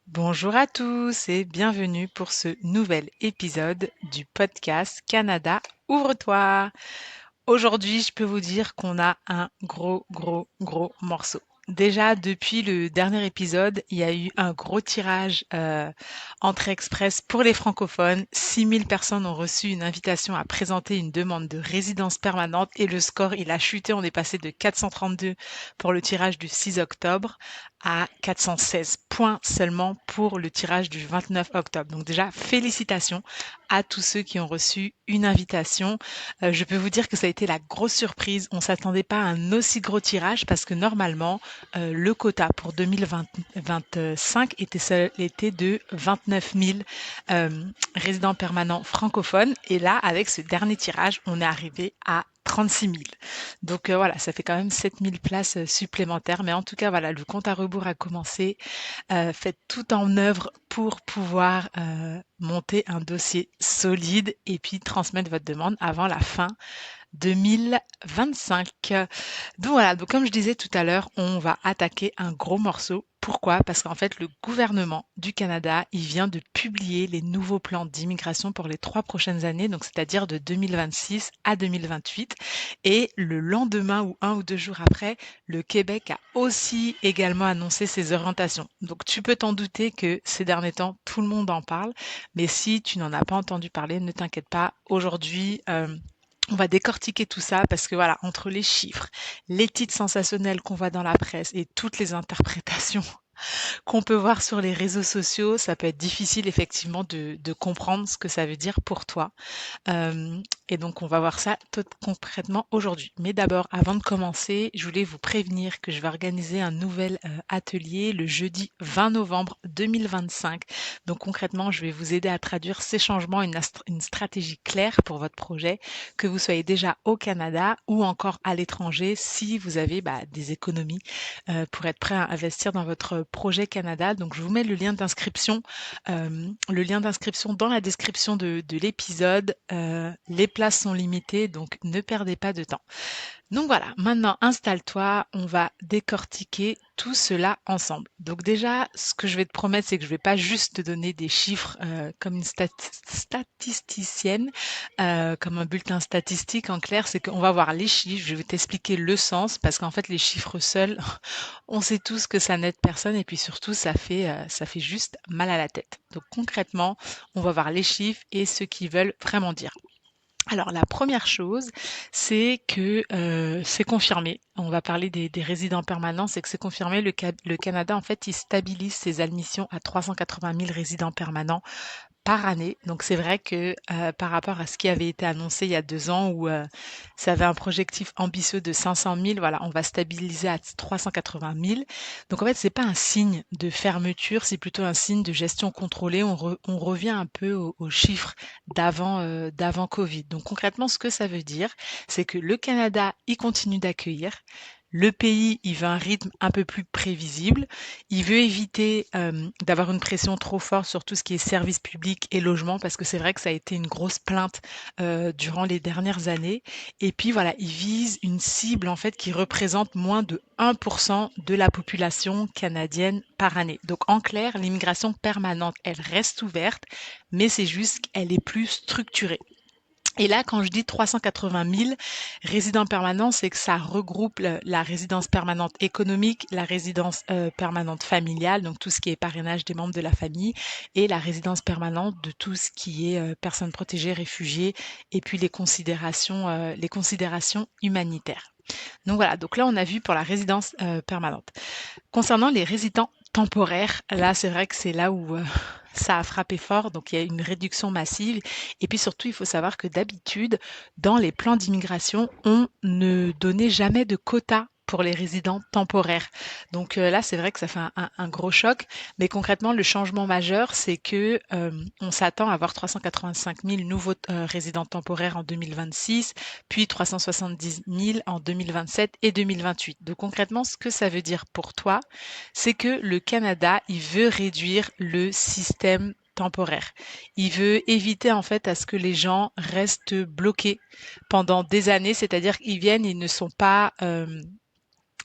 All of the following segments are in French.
Bonjour à tous et bienvenue pour ce nouvel épisode du podcast Canada Ouvre-toi. Aujourd'hui, je peux vous dire qu'on a un gros morceau. Déjà, depuis le dernier épisode, il y a eu un gros tirage Entrée Express pour les francophones. 6000 personnes ont reçu une invitation à présenter une demande de résidence permanente et le score, il a chuté. On est passé de 432 pour le tirage du 6 octobre à 416 points seulement pour le tirage du 29 octobre. Donc déjà, félicitations à tous ceux qui ont reçu une invitation. Je peux vous dire que ça a été la grosse surprise. On s'attendait pas à un aussi gros tirage parce que normalement, le quota pour 2025 était de 29 000 résidents permanents francophones. Et là, avec ce dernier tirage, on est arrivé à 36 000. Donc voilà, ça fait quand même 7 000 places supplémentaires. Mais en tout cas, voilà, le compte à rebours a commencé. Faites tout en œuvre pour pouvoir monter un dossier solide et puis transmettre votre demande avant la fin 2025. Donc voilà, donc comme je disais tout à l'heure, on va attaquer un gros morceau. Pourquoi? Parce qu'en fait, le gouvernement du Canada, il vient de publier les nouveaux plans d'immigration pour les 3 prochaines années, donc c'est-à-dire de 2026 à 2028. Et le lendemain ou 1 ou 2 jours après, le Québec a aussi également annoncé ses orientations. Donc tu peux t'en douter que ces derniers temps, tout le monde en parle. Mais si tu n'en as pas entendu parler, ne t'inquiète pas. Aujourd'hui, on va décortiquer tout ça parce que voilà, entre les chiffres, les titres sensationnels qu'on voit dans la presse et toutes les interprétations qu'on peut voir sur les réseaux sociaux, ça peut être difficile effectivement de comprendre ce que ça veut dire pour toi. Et donc on va voir ça tout concrètement aujourd'hui. Mais d'abord, avant de commencer, je voulais vous prévenir que je vais organiser un nouvel atelier le jeudi 20 novembre 2025. Donc concrètement, je vais vous aider à traduire ces changements, une stratégie claire pour votre projet, que vous soyez déjà au Canada ou encore à l'étranger, si vous avez des économies pour être prêt à investir dans votre projet Canada. Donc je vous mets le lien d'inscription dans la description de l'épisode. Les places sont limitées, donc ne perdez pas de temps. Donc voilà, maintenant installe-toi, on va décortiquer tout cela ensemble. Donc déjà, ce que je vais te promettre, c'est que je vais pas juste te donner des chiffres comme une statisticienne, comme un bulletin statistique. En clair, c'est qu'on va voir les chiffres, je vais t'expliquer le sens, parce qu'en fait, les chiffres seuls, on sait tous que ça n'aide personne, et puis surtout, ça fait juste mal à la tête. Donc concrètement, on va voir les chiffres et ce qu'ils veulent vraiment dire. Alors la première chose, c'est que c'est confirmé. On va parler des résidents permanents, c'est que c'est confirmé. Le Canada, en fait, il stabilise ses admissions à 380 000 résidents permanents par année. Donc c'est vrai que par rapport à ce qui avait été annoncé il y a 2 ans où ça avait un projectif ambitieux de 500 000, voilà, on va stabiliser à 380 000. Donc en fait, c'est pas un signe de fermeture, c'est plutôt un signe de gestion contrôlée. On revient un peu aux chiffres d'avant Covid. Donc concrètement, ce que ça veut dire, c'est que le Canada, il continue d'accueillir. Le pays, il veut un rythme un peu plus prévisible. Il veut éviter d'avoir une pression trop forte sur tout ce qui est services publics et logement, parce que c'est vrai que ça a été une grosse plainte durant les dernières années. Et puis voilà, il vise une cible en fait qui représente moins de 1% de la population canadienne par année. Donc en clair, l'immigration permanente, elle reste ouverte, mais c'est juste qu'elle est plus structurée. Et là, quand je dis 380 000 résidents permanents, c'est que ça regroupe la résidence permanente économique, la résidence permanente familiale, donc tout ce qui est parrainage des membres de la famille, et la résidence permanente de tout ce qui est personnes protégées, réfugiés, et puis les considérations humanitaires. Donc voilà, donc là on a vu pour la résidence permanente. Concernant les résidents temporaires, là, c'est vrai que c'est là où ça a frappé fort. Donc, il y a une réduction massive. Et puis surtout, il faut savoir que d'habitude, dans les plans d'immigration, on ne donnait jamais de quota pour les résidents temporaires. Donc là, c'est vrai que ça fait un gros choc. Mais concrètement, le changement majeur, c'est que on s'attend à avoir 385 000 nouveaux résidents temporaires en 2026, puis 370 000 en 2027 et 2028. Donc concrètement, ce que ça veut dire pour toi, c'est que le Canada, il veut réduire le système temporaire. Il veut éviter en fait à ce que les gens restent bloqués pendant des années, c'est-à-dire qu'ils viennent, ils ne sont pas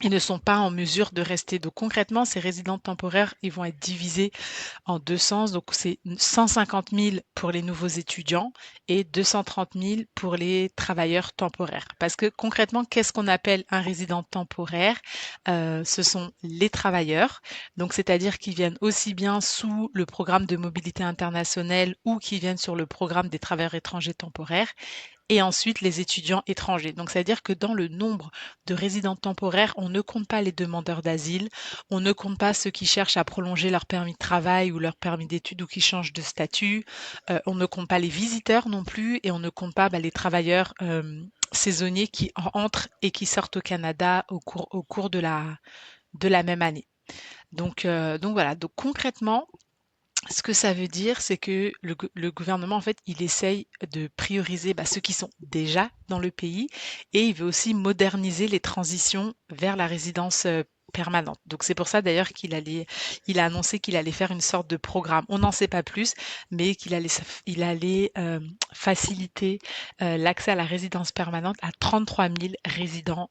et ne sont pas en mesure de rester. Donc concrètement, ces résidents temporaires, ils vont être divisés en deux sens. Donc c'est 150 000 pour les nouveaux étudiants et 230 000 pour les travailleurs temporaires. Parce que concrètement, qu'est-ce qu'on appelle un résident temporaire? Ce sont les travailleurs, donc c'est-à-dire qu'ils viennent aussi bien sous le programme de mobilité internationale ou qui viennent sur le programme des travailleurs étrangers temporaires et ensuite les étudiants étrangers. Donc, c'est-à-dire que dans le nombre de résidents temporaires, on ne compte pas les demandeurs d'asile, on ne compte pas ceux qui cherchent à prolonger leur permis de travail ou leur permis d'études ou qui changent de statut, on ne compte pas les visiteurs non plus et on ne compte pas les travailleurs saisonniers qui entrent et qui sortent au Canada au cours de la même année. Donc voilà, donc concrètement, ce que ça veut dire, c'est que le gouvernement, en fait, il essaye de prioriser ceux qui sont déjà dans le pays et il veut aussi moderniser les transitions vers la résidence permanente. Donc c'est pour ça d'ailleurs il a annoncé qu'il allait faire une sorte de programme. On n'en sait pas plus, mais il allait faciliter l'accès à la résidence permanente à 33 000 résidents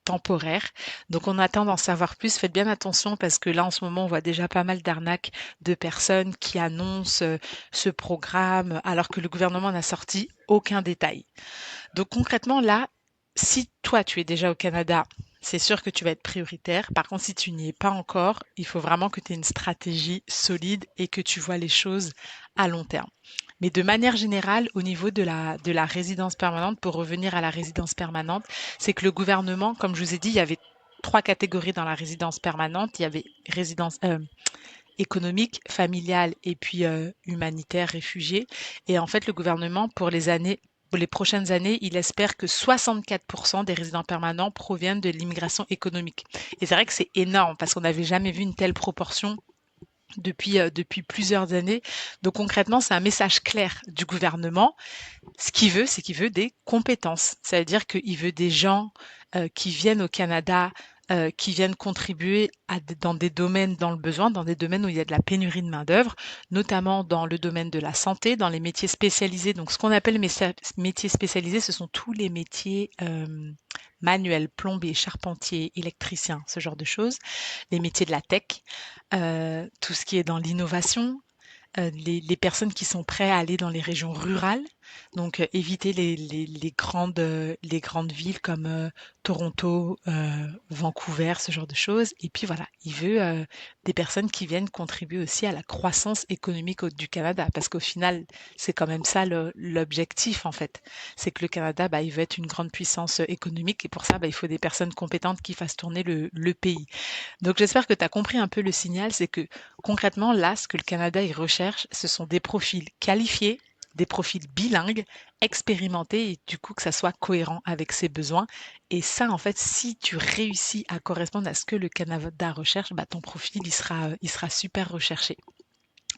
temporaires. Donc on attend d'en savoir plus. Faites bien attention parce que là, en ce moment, on voit déjà pas mal d'arnaques de personnes qui annoncent ce programme alors que le gouvernement n'a sorti aucun détail. Donc concrètement, là, si toi, tu es déjà au Canada, c'est sûr que tu vas être prioritaire. Par contre, si tu n'y es pas encore, il faut vraiment que tu aies une stratégie solide et que tu vois les choses à long terme. Mais de manière générale, au niveau de la résidence permanente, pour revenir à la résidence permanente, c'est que le gouvernement, comme je vous ai dit, il y avait trois catégories dans la résidence permanente. Il y avait résidence, économique, familiale et puis humanitaire, réfugiés. Et en fait, le gouvernement, pour les prochaines années, il espère que 64% des résidents permanents proviennent de l'immigration économique. Et c'est vrai que c'est énorme parce qu'on n'avait jamais vu une telle proportion depuis plusieurs années. Donc concrètement, c'est un message clair du gouvernement. Ce qu'il veut, c'est qu'il veut des compétences. Ça veut dire qu'il veut des gens qui viennent au Canada, qui viennent contribuer dans des domaines dans le besoin, dans des domaines où il y a de la pénurie de main-d'œuvre, notamment dans le domaine de la santé, dans les métiers spécialisés. Donc, ce qu'on appelle métiers spécialisés, ce sont tous les métiers manuels, plombiers, charpentiers, électriciens, ce genre de choses. Les métiers de la tech, tout ce qui est dans l'innovation, les personnes qui sont prêtes à aller dans les régions rurales, donc éviter les grandes villes comme Toronto, Vancouver, ce genre de choses. Et puis voilà, il veut des personnes qui viennent contribuer aussi à la croissance économique du Canada, parce qu'au final, c'est quand même ça l'objectif en fait. C'est que le Canada, il veut être une grande puissance économique et pour ça, il faut des personnes compétentes qui fassent tourner le pays. Donc j'espère que tu as compris un peu le signal, c'est que concrètement, là, ce que le Canada il recherche, ce sont des profils qualifiés, des profils bilingues, expérimentés et du coup que ça soit cohérent avec ses besoins. Et ça, en fait, si tu réussis à correspondre à ce que le Canada recherche, ton profil il sera super recherché.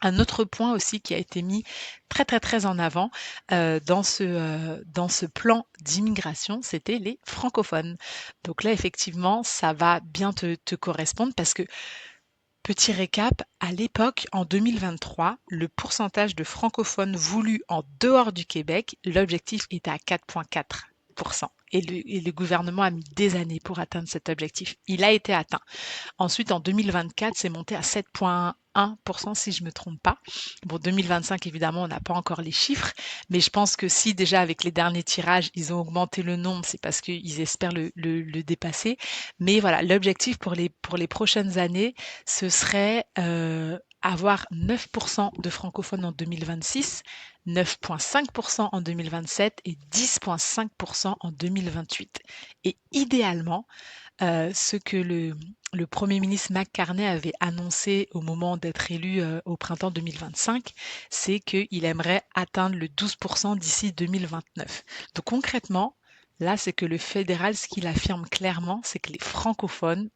Un autre point aussi qui a été mis très très très en avant dans ce plan d'immigration, c'était les francophones. Donc là, effectivement, ça va bien te correspondre parce que, petit récap, à l'époque, en 2023, le pourcentage de francophones voulus en dehors du Québec, l'objectif était à 4,4%. Et le gouvernement a mis des années pour atteindre cet objectif. Il a été atteint. Ensuite, en 2024, c'est monté à 7,1% si je me trompe pas. Bon, 2025, évidemment, on n'a pas encore les chiffres, mais je pense que si déjà avec les derniers tirages, ils ont augmenté le nombre, c'est parce qu'ils espèrent le dépasser. Mais voilà, l'objectif pour les prochaines années, ce serait avoir 9% de francophones en 2026, 9,5% en 2027 et 10,5% en 2028. Et idéalement, ce que le Premier ministre Mark Carney avait annoncé au moment d'être élu au printemps 2025, c'est qu'il aimerait atteindre le 12% d'ici 2029. Donc concrètement, là, c'est que le fédéral, ce qu'il affirme clairement, c'est que les francophones,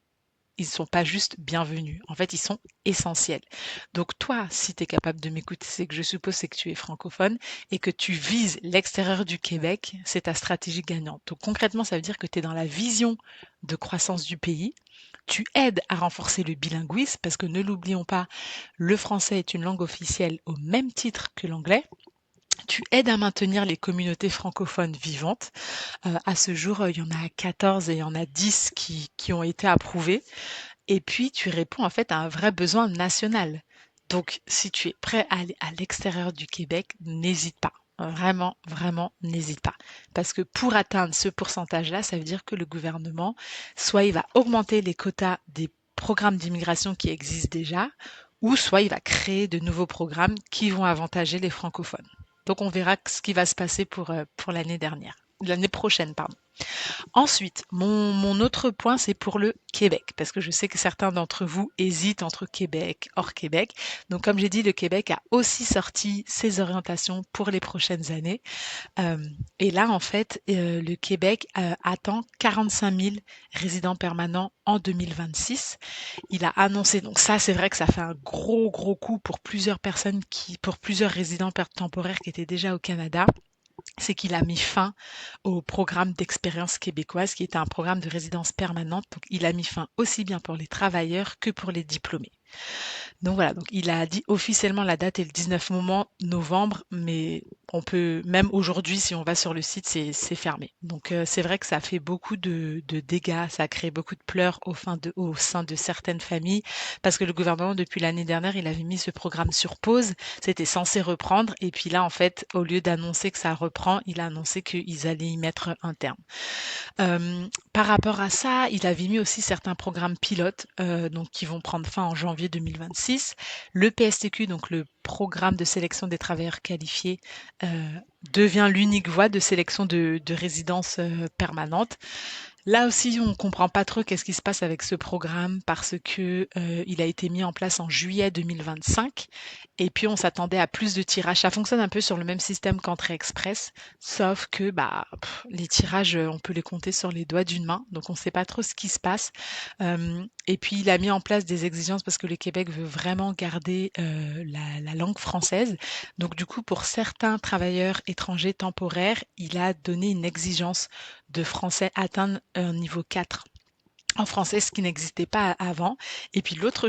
ils ne sont pas juste bienvenus. En fait, ils sont essentiels. Donc toi, si tu es capable de m'écouter, c'est que je suppose c'est que tu es francophone et que tu vises l'extérieur du Québec, c'est ta stratégie gagnante. Donc concrètement, ça veut dire que tu es dans la vision de croissance du pays. Tu aides à renforcer le bilinguisme parce que ne l'oublions pas, le français est une langue officielle au même titre que l'anglais. Tu aides à maintenir les communautés francophones vivantes. À ce jour, il y en a 14 et il y en a 10 qui ont été approuvés. Et puis, tu réponds en fait à un vrai besoin national. Donc, si tu es prêt à aller à l'extérieur du Québec, n'hésite pas. Vraiment, vraiment, n'hésite pas. Parce que pour atteindre ce pourcentage-là, ça veut dire que le gouvernement, soit il va augmenter les quotas des programmes d'immigration qui existent déjà, ou soit il va créer de nouveaux programmes qui vont avantager les francophones. Donc, on verra ce qui va se passer pour l'année prochaine, pardon. Ensuite, mon autre point, c'est pour le Québec, parce que je sais que certains d'entre vous hésitent entre Québec, hors Québec. Donc, comme j'ai dit, le Québec a aussi sorti ses orientations pour les prochaines années. Euh, et là, en fait, le Québec attend 45 000 résidents permanents en 2026. Il a annoncé, donc ça, c'est vrai que ça fait un gros, gros coup pour plusieurs personnes pour plusieurs résidents temporaires qui étaient déjà au Canada. C'est qu'il a mis fin au programme d'expérience québécoise, qui était un programme de résidence permanente. Donc, il a mis fin aussi bien pour les travailleurs que pour les diplômés. Donc voilà, donc il a dit officiellement la date est le 19 novembre, mais on peut, même aujourd'hui, si on va sur le site, c'est fermé. Donc c'est vrai que ça fait beaucoup de dégâts, ça a créé beaucoup de pleurs au sein de certaines familles, parce que le gouvernement, depuis l'année dernière, il avait mis ce programme sur pause, c'était censé reprendre, et puis là, en fait, au lieu d'annoncer que ça reprend, il a annoncé qu'ils allaient y mettre un terme. Par rapport à ça, il avait mis aussi certains programmes pilotes donc qui vont prendre fin en janvier 2026. Le PSTQ, donc le programme de sélection des travailleurs qualifiés, devient l'unique voie de sélection de résidence permanente. Là aussi, on comprend pas trop qu'est-ce qui se passe avec ce programme parce que il a été mis en place en juillet 2025 et puis on s'attendait à plus de tirages. Ça fonctionne un peu sur le même système qu'Entrée Express, sauf que les tirages, on peut les compter sur les doigts d'une main, donc on ne sait pas trop ce qui se passe. Et puis il a mis en place des exigences parce que le Québec veut vraiment garder la langue française. Donc du coup, pour certains travailleurs étrangers temporaires, il a donné une exigence de français atteindre un niveau 4 en français, ce qui n'existait pas avant. Et puis l'autre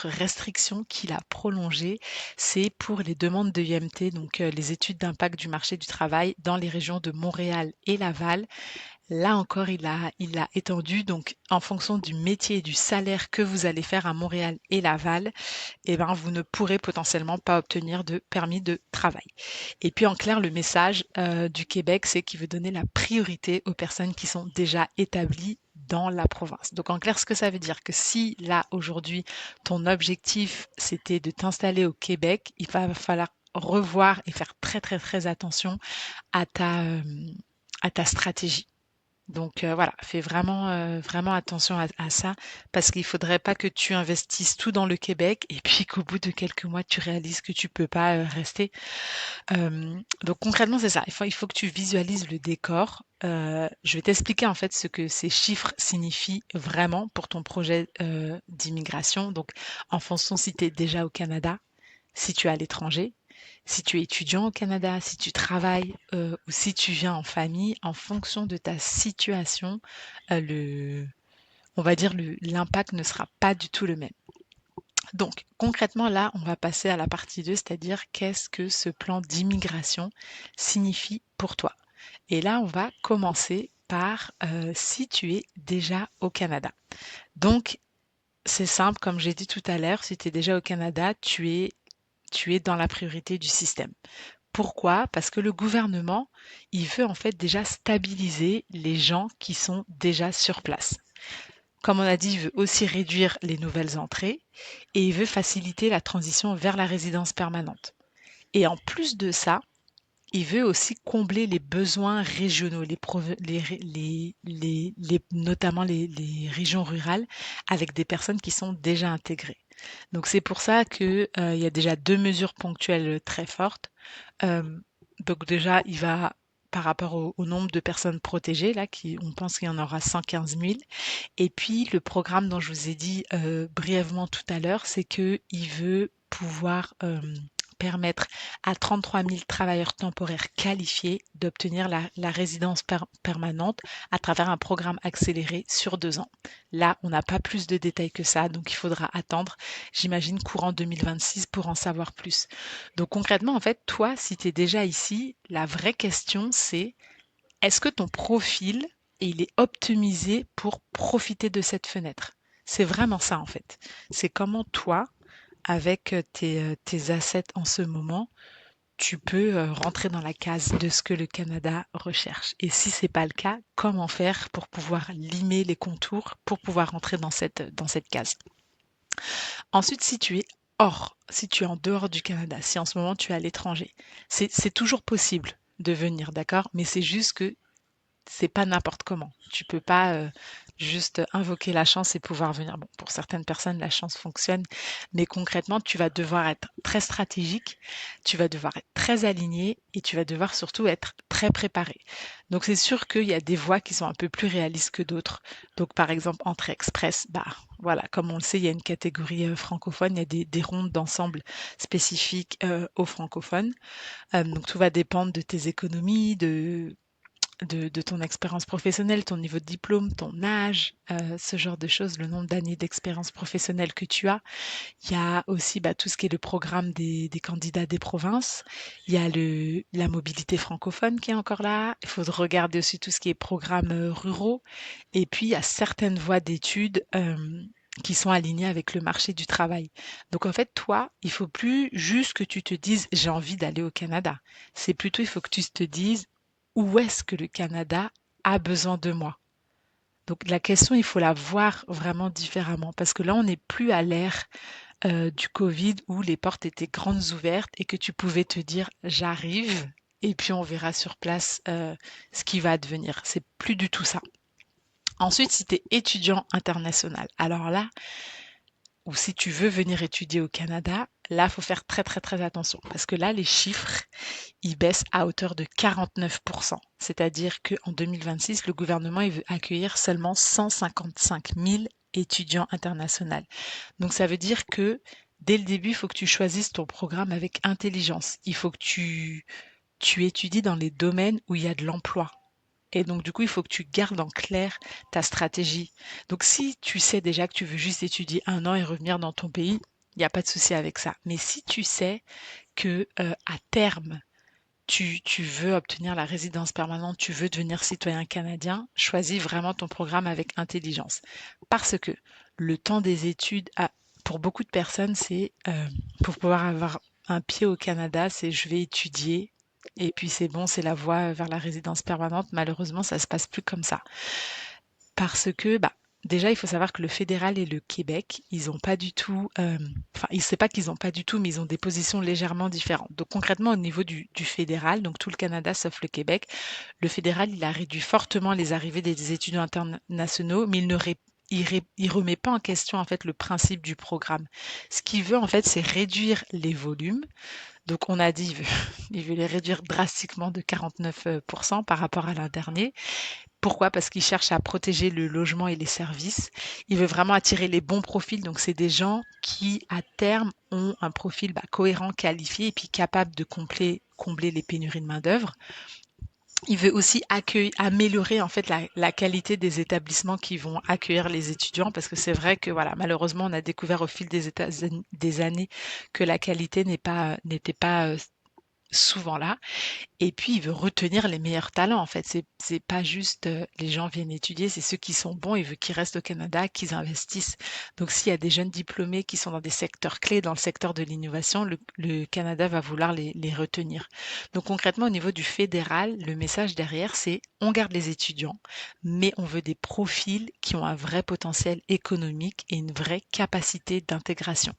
restriction qu'il a prolongée, c'est pour les demandes de IMT, donc les études d'impact du marché du travail dans les régions de Montréal et Laval. Là encore, il a étendu, donc en fonction du métier et du salaire que vous allez faire à Montréal et Laval, eh ben, vous ne pourrez potentiellement pas obtenir de permis de travail. Et puis en clair, le message du Québec, c'est qu'il veut donner la priorité aux personnes qui sont déjà établies dans la province. Donc en clair, ce que ça veut dire que si là aujourd'hui ton objectif c'était de t'installer au Québec, il va falloir revoir et faire très très très attention à ta stratégie. Donc voilà, fais vraiment, vraiment attention à ça parce qu'il faudrait pas que tu investisses tout dans le Québec et puis qu'au bout de quelques mois, tu réalises que tu peux pas, rester. Donc concrètement, c'est ça. Il faut que tu visualises le décor. Je vais t'expliquer en fait ce que ces chiffres signifient vraiment pour ton projet, d'immigration. Donc en fonction si tu es déjà au Canada, si tu es à l'étranger, si tu es étudiant au Canada, si tu travailles ou si tu viens en famille, en fonction de ta situation, on va dire l'impact ne sera pas du tout le même. Donc concrètement là, on va passer à la partie 2, c'est-à-dire qu'est-ce que ce plan d'immigration signifie pour toi. Et là, on va commencer par si tu es déjà au Canada. Donc c'est simple, comme j'ai dit tout à l'heure, si tu es déjà au Canada, tu es dans la priorité du système. Pourquoi? Parce que le gouvernement, il veut en fait déjà stabiliser les gens qui sont déjà sur place. Comme on a dit, il veut aussi réduire les nouvelles entrées et il veut faciliter la transition vers la résidence permanente. Et en plus de ça, il veut aussi combler les besoins régionaux, notamment les régions rurales, avec des personnes qui sont déjà intégrées. Donc c'est pour ça que il y a déjà deux mesures ponctuelles très fortes. Euh, donc déjà, il va par rapport au nombre de personnes protégées, là, on pense qu'il y en aura 115 000. Et puis le programme dont je vous ai dit brièvement tout à l'heure, c'est que il veut pouvoir permettre à 33 000 travailleurs temporaires qualifiés d'obtenir la résidence permanente à travers un programme accéléré sur 2 ans. Là, on n'a pas plus de détails que ça, donc il faudra attendre, j'imagine, courant 2026 pour en savoir plus. Donc concrètement, en fait, toi, si tu es déjà ici, la vraie question, c'est est-ce que ton profil, il est optimisé pour profiter de cette fenêtre? C'est vraiment ça, en fait. C'est comment toi, avec tes assets en ce moment, tu peux rentrer dans la case de ce que le Canada recherche. Et si c'est pas le cas, comment faire pour pouvoir limer les contours pour pouvoir rentrer dans cette case. Ensuite, si tu es en dehors du Canada, si en ce moment tu es à l'étranger, c'est toujours possible de venir, d'accord? Mais c'est juste que c'est pas n'importe comment. Tu peux pas juste invoquer la chance et pouvoir venir. Bon, pour certaines personnes, la chance fonctionne, mais concrètement, tu vas devoir être très stratégique, tu vas devoir être très aligné et tu vas devoir surtout être très préparé. Donc, c'est sûr qu'il y a des voies qui sont un peu plus réalistes que d'autres. Donc, par exemple, Entrée Express, bah voilà, comme on le sait, il y a une catégorie francophone, il y a des rondes d'ensemble spécifiques aux francophones. Donc, tout va dépendre de tes économies, de ton expérience professionnelle, ton niveau de diplôme, ton âge, ce genre de choses, le nombre d'années d'expérience professionnelle que tu as. Il y a aussi tout ce qui est le programme des candidats des provinces. Il y a la mobilité francophone qui est encore là. Il faut regarder aussi tout ce qui est programmes ruraux. Et puis, il y a certaines voies d'études qui sont alignées avec le marché du travail. Donc, en fait, toi, il faut plus juste que tu te dises, j'ai envie d'aller au Canada. C'est plutôt, il faut que tu te dises, où est-ce que le Canada a besoin de moi? Donc la question, il faut la voir vraiment différemment parce que là, on n'est plus à l'ère du Covid où les portes étaient grandes ouvertes et que tu pouvais te dire j'arrive et puis on verra sur place ce qui va advenir. C'est plus du tout ça. Ensuite, si tu es étudiant international, alors là, ou si tu veux venir étudier au Canada, là, il faut faire très très très attention parce que là, les chiffres, ils baissent à hauteur de 49%. C'est-à-dire qu'en 2026, le gouvernement il veut accueillir seulement 155 000 étudiants internationaux. Donc ça veut dire que dès le début, il faut que tu choisisses ton programme avec intelligence. Il faut que tu étudies dans les domaines où il y a de l'emploi. Et donc, du coup, il faut que tu gardes en clair ta stratégie. Donc, si tu sais déjà que tu veux juste étudier 1 an et revenir dans ton pays, il n'y a pas de souci avec ça. Mais si tu sais que à terme, tu veux obtenir la résidence permanente, tu veux devenir citoyen canadien, choisis vraiment ton programme avec intelligence. Parce que le temps des études, pour beaucoup de personnes, c'est pour pouvoir avoir un pied au Canada, c'est je vais étudier et puis c'est bon, c'est la voie vers la résidence permanente. Malheureusement, ça se passe plus comme ça. Parce que, déjà, il faut savoir que le fédéral et le Québec, ils ont pas du tout, enfin, c'est pas qu'ils ont pas du tout, mais ils ont des positions légèrement différentes. Donc, concrètement, au niveau du fédéral, donc tout le Canada sauf le Québec, le fédéral, il a réduit fortement les arrivées des étudiants internationaux, mais il remet pas en question, en fait, le principe du programme. Ce qu'il veut, en fait, c'est réduire les volumes. Donc, on a dit, il veut les réduire drastiquement de 49% par rapport à l'an dernier. Pourquoi? Parce qu'il cherche à protéger le logement et les services. Il veut vraiment attirer les bons profils. Donc, c'est des gens qui, à terme, ont un profil cohérent, qualifié et puis capable de combler les pénuries de main-d'œuvre. Il veut aussi améliorer en fait la qualité des établissements qui vont accueillir les étudiants parce que c'est vrai que voilà, malheureusement, on a découvert au fil des années que la qualité n'était pas souvent là. Et puis, il veut retenir les meilleurs talents, en fait. C'est pas juste les gens viennent étudier, c'est ceux qui sont bons. Il veut qu'ils restent au Canada, qu'ils investissent. Donc, s'il y a des jeunes diplômés qui sont dans des secteurs clés, dans le secteur de l'innovation, le Canada va vouloir les retenir. Donc, concrètement, au niveau du fédéral, le message derrière, c'est on garde les étudiants, mais on veut des profils qui ont un vrai potentiel économique et une vraie capacité d'intégration.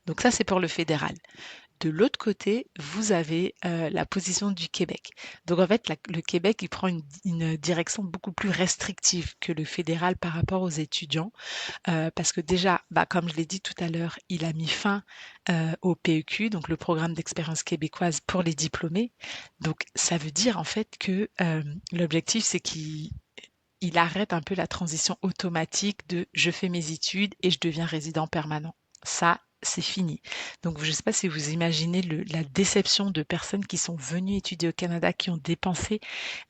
Donc, ça, c'est pour le fédéral. De l'autre côté, vous avez la position du Québec. Donc en fait, le Québec, il prend une direction beaucoup plus restrictive que le fédéral par rapport aux étudiants, parce que déjà, comme je l'ai dit tout à l'heure, il a mis fin au PEQ, donc le programme d'expérience québécoise pour les diplômés. Donc ça veut dire en fait que l'objectif, c'est qu'il arrête un peu la transition automatique de je fais mes études et je deviens résident permanent. Ça, c'est fini. Donc je ne sais pas si vous imaginez la déception de personnes qui sont venues étudier au Canada, qui ont dépensé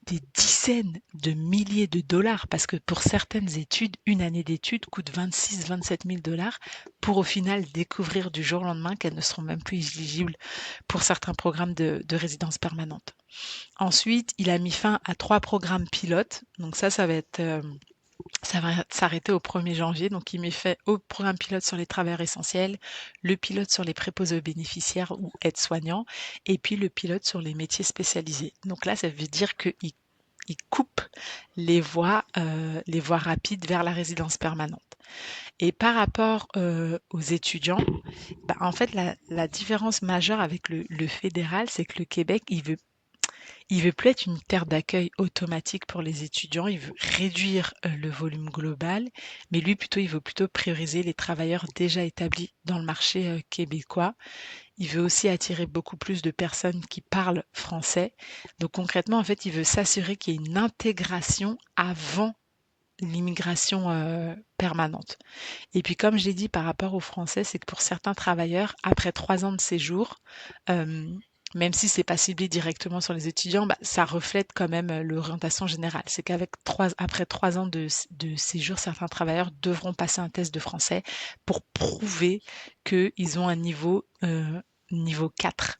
des dizaines de milliers de dollars, parce que pour certaines études, une année d'études coûte 26-27 000 dollars, pour au final découvrir du jour au lendemain qu'elles ne seront même plus éligibles pour certains programmes de résidence permanente. Ensuite, il a mis fin à 3 programmes pilotes. Donc ça va être, ça va s'arrêter au 1er janvier. Donc il met fait au programme pilote sur les travailleurs essentiels, le pilote sur les préposés aux bénéficiaires ou aides-soignants, et puis le pilote sur les métiers spécialisés. Donc là, ça veut dire qu'il il coupe les voies rapides vers la résidence permanente. Et par rapport aux étudiants, bah, en fait, la différence majeure avec le fédéral, c'est que le Québec, il veut plus être une terre d'accueil automatique pour les étudiants, il veut réduire le volume global, mais lui plutôt, il veut plutôt prioriser les travailleurs déjà établis dans le marché québécois. Il veut aussi attirer beaucoup plus de personnes qui parlent français. Donc concrètement, en fait, il veut s'assurer qu'il y ait une intégration avant l'immigration permanente. Et puis comme j'ai dit par rapport aux Français, c'est que pour certains travailleurs, après 3 ans de séjour, euh, même si c'est pas ciblé directement sur les étudiants, bah, ça reflète quand même l'orientation générale. C'est après 3 ans de séjour, certains travailleurs devront passer un test de français pour prouver qu'ils ont un niveau 4,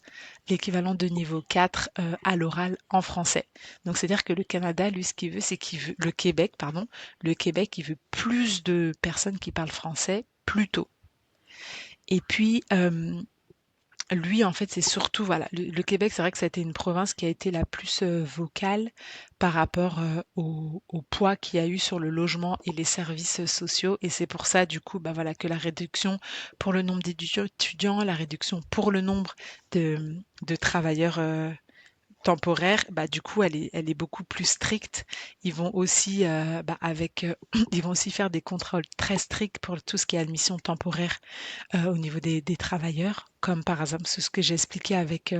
l'équivalent de niveau 4 à l'oral en français. Donc c'est-à-dire que le Canada, lui, ce qu'il veut, c'est qu'il veut, le Québec, pardon, le Québec, il veut plus de personnes qui parlent français plus tôt. Et puis, lui, en fait, c'est surtout, voilà, le Québec, c'est vrai que ça a été une province qui a été la plus vocale par rapport au poids qu'il y a eu sur le logement et les services sociaux. Et c'est pour ça, du coup, bah voilà, que la réduction pour le nombre d'étudiants, la réduction pour le nombre de travailleurs temporaire, bah, du coup, elle est beaucoup plus stricte. Ils vont aussi, ils vont aussi faire des contrôles très stricts pour tout ce qui est admission temporaire au niveau des travailleurs, comme par exemple ce que j'ai expliqué avec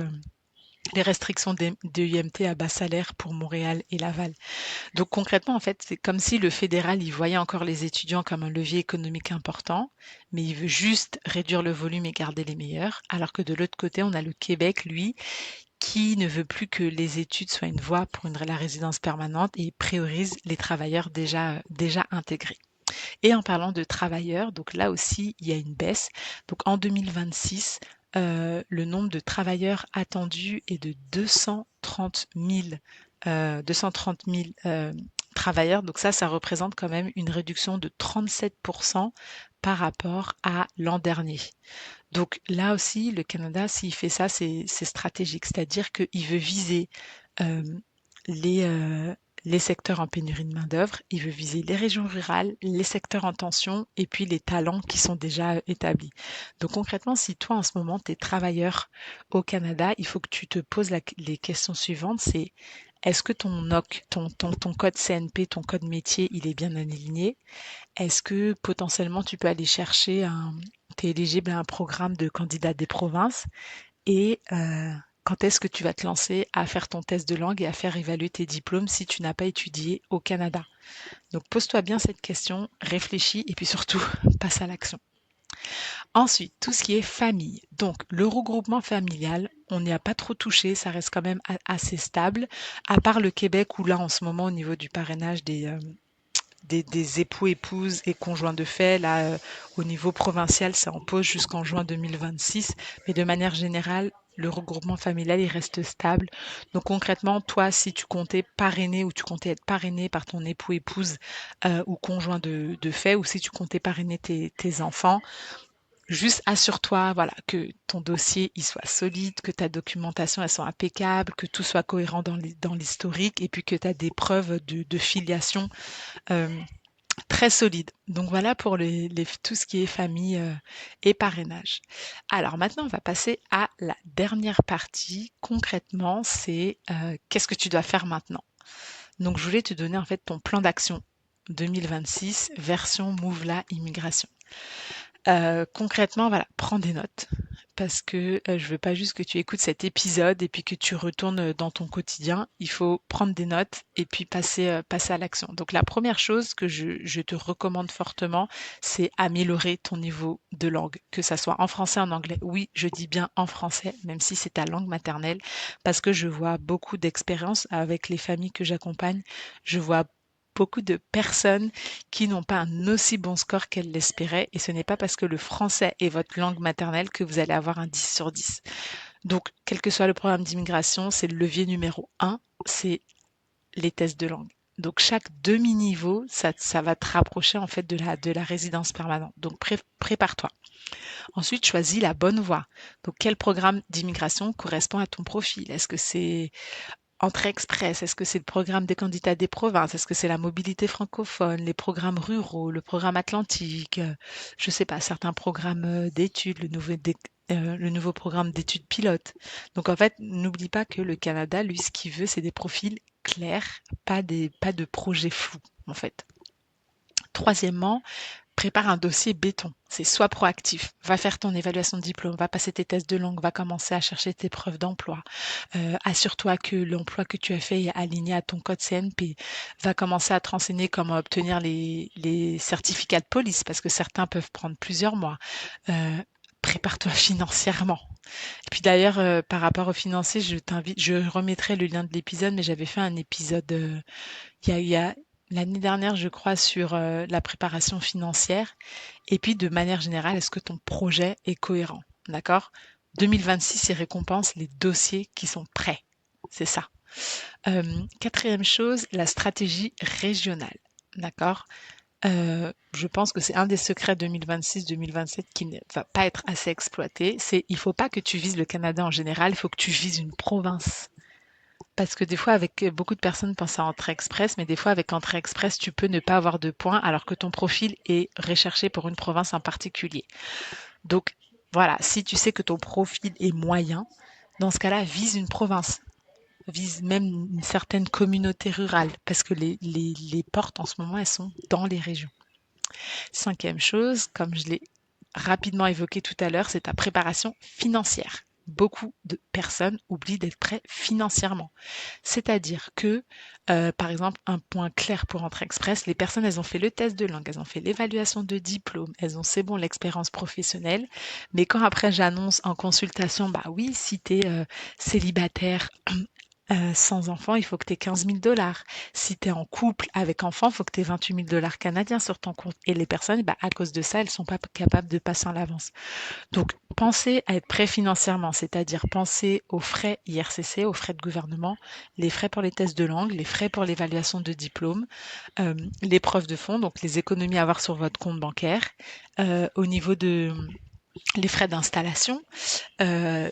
les restrictions de IMT à bas salaire pour Montréal et Laval. Donc concrètement, en fait, c'est comme si le fédéral, il voyait encore les étudiants comme un levier économique important, mais il veut juste réduire le volume et garder les meilleurs, alors que de l'autre côté, on a le Québec, lui, qui ne veut plus que les études soient une voie pour la résidence permanente et priorise les travailleurs déjà intégrés. Et en parlant de travailleurs, donc là aussi, il y a une baisse. Donc en 2026, le nombre de travailleurs attendus est de 230 000 travailleurs. Donc ça représente quand même une réduction de 37% par rapport à l'an dernier. Donc là aussi, le Canada, s'il fait ça, c'est stratégique, c'est-à-dire qu'il veut viser euh, les, euh, les secteurs en pénurie de main-d'œuvre, il veut viser les régions rurales, les secteurs en tension et puis les talents qui sont déjà établis. Donc concrètement, si toi en ce moment tu es travailleur au Canada, il faut que tu te poses les questions suivantes, c'est est-ce que ton NOC, ton code CNP, ton code métier, il est bien aligné? Est-ce que potentiellement tu peux aller chercher tu es éligible à un programme de candidat des provinces et quand est-ce que tu vas te lancer à faire ton test de langue et à faire évaluer tes diplômes si tu n'as pas étudié au Canada? Donc pose-toi bien cette question, réfléchis et puis surtout passe à l'action. Ensuite, tout ce qui est famille. Donc le regroupement familial, on n'y a pas trop touché, ça reste quand même assez stable, à part le Québec où là en ce moment au niveau du parrainage des époux, épouses et conjoints de fait. Là, au niveau provincial, c'est en pause jusqu'en juin 2026. Mais de manière générale, le regroupement familial, il reste stable. Donc concrètement, toi, si tu comptais parrainer ou tu comptais être parrainé par ton époux, épouse ou conjoint de fait, ou si tu comptais parrainer tes enfants, juste assure-toi, voilà, que ton dossier il soit solide, que ta documentation elle soit impeccable, que tout soit cohérent dans l'historique, et puis que tu as des preuves de filiation euh, très solide. Donc voilà pour tout ce qui est famille et parrainage. Alors maintenant, on va passer à la dernière partie. Concrètement, c'est qu'est-ce que tu dois faire maintenant? Donc je voulais te donner en fait ton plan d'action 2026 version Mouvela Immigration. Concrètement, voilà, prends des notes parce que je veux pas juste que tu écoutes cet épisode et puis que tu retournes dans ton quotidien. Il faut prendre des notes et puis passer à l'action. Donc la première chose que je te recommande fortement, c'est améliorer ton niveau de langue, que ça soit en français, en anglais. Oui, je dis bien en français, même si c'est ta langue maternelle, parce que je vois beaucoup d'expériences avec les familles que j'accompagne. Je vois beaucoup de personnes qui n'ont pas un aussi bon score qu'elles l'espéraient, et ce n'est pas parce que le français est votre langue maternelle que vous allez avoir un 10 sur 10. Donc, quel que soit le programme d'immigration, c'est le levier numéro un, c'est les tests de langue. Donc, chaque demi-niveau, ça va te rapprocher en fait de la résidence permanente. Donc, prépare-toi. Ensuite, choisis la bonne voie. Donc, quel programme d'immigration correspond à ton profil? Est-ce que c'est Entrée Express, est-ce que c'est le programme des candidats des provinces? Est-ce que c'est la mobilité francophone, les programmes ruraux, le programme atlantique, je sais pas, certains programmes d'études, le nouveau programme d'études pilotes. Donc en fait, n'oublie pas que le Canada, lui, ce qu'il veut, c'est des profils clairs, pas de projets flous, en fait. Troisièmement, prépare un dossier béton. C'est soit proactif, va faire ton évaluation de diplôme, va passer tes tests de langue, va commencer à chercher tes preuves d'emploi. Assure-toi que l'emploi que tu as fait est aligné à ton code CNP. Va commencer à te renseigner comment obtenir les certificats de police, parce que certains peuvent prendre plusieurs mois. Euh, Prépare-toi financièrement. Et puis d'ailleurs, par rapport aux financiers, je remettrai le lien de l'épisode, mais j'avais fait un épisode il y a l'année dernière, je crois, sur la préparation financière. Et puis, de manière générale, est-ce que ton projet est cohérent? D'accord? 2026, il récompense les dossiers qui sont prêts. C'est ça. Quatrième chose, la stratégie régionale. D'accord? Je pense que c'est un des secrets 2026-2027 qui ne va pas être assez exploité. Il faut pas que tu vises le Canada en général, il faut que tu vises une province. Parce que des fois, avec beaucoup de personnes pensent à Entrée Express, mais des fois, avec Entrée Express, tu peux ne pas avoir de points alors que ton profil est recherché pour une province en particulier. Donc, voilà, si tu sais que ton profil est moyen, dans ce cas-là, vise une province, vise même une certaine communauté rurale, parce que les portes en ce moment, elles sont dans les régions. Cinquième chose, comme je l'ai rapidement évoqué tout à l'heure, c'est ta préparation financière. Beaucoup de personnes oublient d'être prêts financièrement. C'est-à-dire que, par exemple, un point clair pour Entrée Express, les personnes, elles ont fait le test de langue, elles ont fait l'évaluation de diplôme, elles ont, c'est bon, l'expérience professionnelle, mais quand après j'annonce en consultation, bah oui, si tu es célibataire, sans enfant, il faut que tu aies 15 000 dollars. Si tu es en couple avec enfant, il faut que tu aies 28 000 dollars canadiens sur ton compte. Et les personnes, bah, à cause de ça, elles sont pas capables de passer en l'avance. Donc, pensez à être prêt financièrement, c'est-à-dire pensez aux frais IRCC, aux frais de gouvernement, les frais pour les tests de langue, les frais pour l'évaluation de diplôme, les preuves de fonds, donc les économies à avoir sur votre compte bancaire, au niveau de les frais d'installation, euh,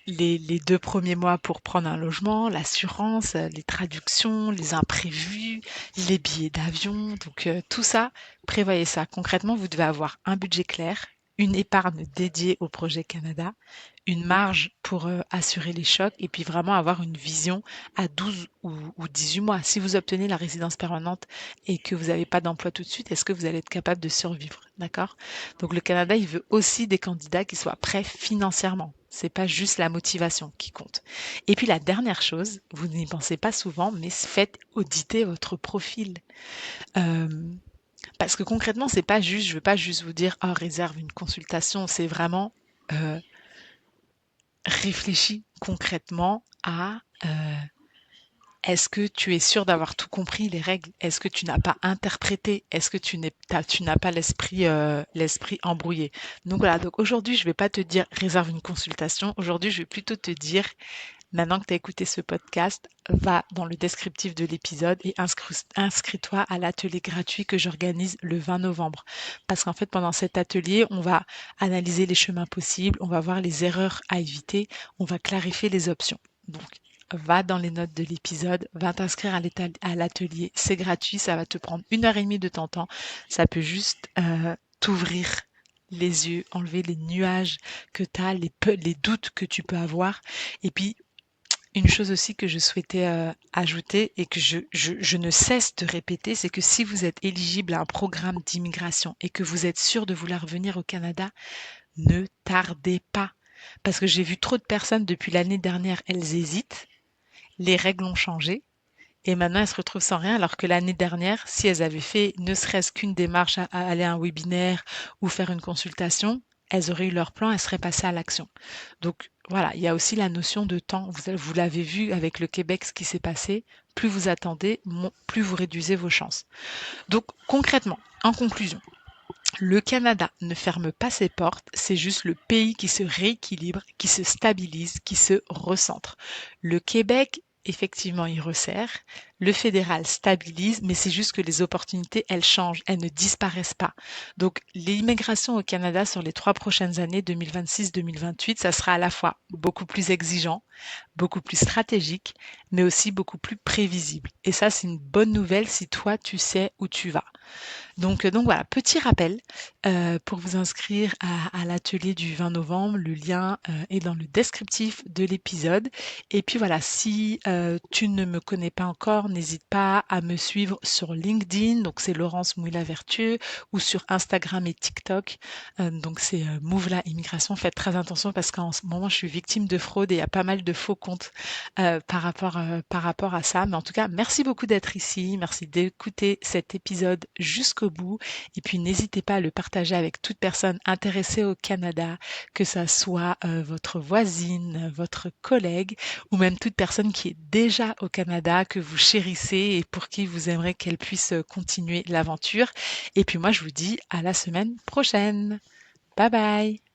les 2 premiers mois pour prendre un logement, l'assurance, les traductions, les imprévus, les billets d'avion. Donc tout ça, prévoyez ça. Concrètement, vous devez avoir un budget clair, une épargne dédiée au projet Canada, une marge pour assurer les chocs et puis vraiment avoir une vision à 12 ou 18 mois. Si vous obtenez la résidence permanente et que vous n'avez pas d'emploi tout de suite, est-ce que vous allez être capable de survivre? D'accord? Donc le Canada, il veut aussi des candidats qui soient prêts financièrement. C'est pas juste la motivation qui compte. Et puis la dernière chose, vous n'y pensez pas souvent, mais faites auditer votre profil. Euh, Parce que concrètement, c'est pas juste, je veux pas juste vous dire, ah, réserve une consultation, c'est vraiment euh, réfléchis concrètement à est-ce que tu es sûr d'avoir tout compris les règles? Est-ce que tu n'as pas interprété? Est-ce que tu n'as pas l'esprit embrouillé? Donc voilà, donc aujourd'hui, je vais pas te dire réserve une consultation. Aujourd'hui, je vais plutôt te dire, maintenant que tu as écouté ce podcast, va dans le descriptif de l'épisode et inscris-toi à l'atelier gratuit que j'organise le 20 novembre. Parce qu'en fait, pendant cet atelier, on va analyser les chemins possibles, on va voir les erreurs à éviter, on va clarifier les options. Donc, va dans les notes de l'épisode, va t'inscrire à l'atelier. C'est gratuit, ça va te prendre 1 heure et demie de ton temps. Ça peut juste t'ouvrir les yeux, enlever les nuages que tu as, les doutes que tu peux avoir. Et puis, une chose aussi que je souhaitais ajouter et que je ne cesse de répéter, c'est que si vous êtes éligible à un programme d'immigration et que vous êtes sûr de vouloir venir au Canada, ne tardez pas. Parce que j'ai vu trop de personnes depuis l'année dernière, elles hésitent, les règles ont changé et maintenant elles se retrouvent sans rien alors que l'année dernière, si elles avaient fait ne serait-ce qu'une démarche à aller à un webinaire ou faire une consultation, elles auraient eu leur plan, elles seraient passées à l'action. Donc voilà, il y a aussi la notion de temps. Vous l'avez vu avec le Québec, ce qui s'est passé. Plus vous attendez, plus vous réduisez vos chances. Donc concrètement, en conclusion, le Canada ne ferme pas ses portes, c'est juste le pays qui se rééquilibre, qui se stabilise, qui se recentre. Le Québec, effectivement, il resserre. Le fédéral stabilise, mais c'est juste que les opportunités, elles changent, elles ne disparaissent pas. Donc, l'immigration au Canada sur les 3 prochaines années, 2026-2028, ça sera à la fois beaucoup plus exigeant, beaucoup plus stratégique, mais aussi beaucoup plus prévisible. Et ça, c'est une bonne nouvelle si toi, tu sais où tu vas. Donc voilà, petit rappel pour vous inscrire à l'atelier du 20 novembre. Le lien est dans le descriptif de l'épisode. Et puis voilà, si tu ne me connais pas encore, n'hésite pas à me suivre sur LinkedIn. Donc c'est Laurence Mouila-Vertueux ou sur Instagram et TikTok. Donc c'est Mouvla Immigration. Faites très attention parce qu'en ce moment, je suis victime de fraude et il y a pas mal de faux comptes par rapport à ça. Mais en tout cas, merci beaucoup d'être ici. Merci d'écouter cet épisode jusqu'au bout. Et puis, n'hésitez pas à le partager avec toute personne intéressée au Canada, que ça soit votre voisine, votre collègue ou même toute personne qui est déjà au Canada, que vous chérissez et pour qui vous aimeriez qu'elle puisse continuer l'aventure. Et puis moi, je vous dis à la semaine prochaine. Bye bye!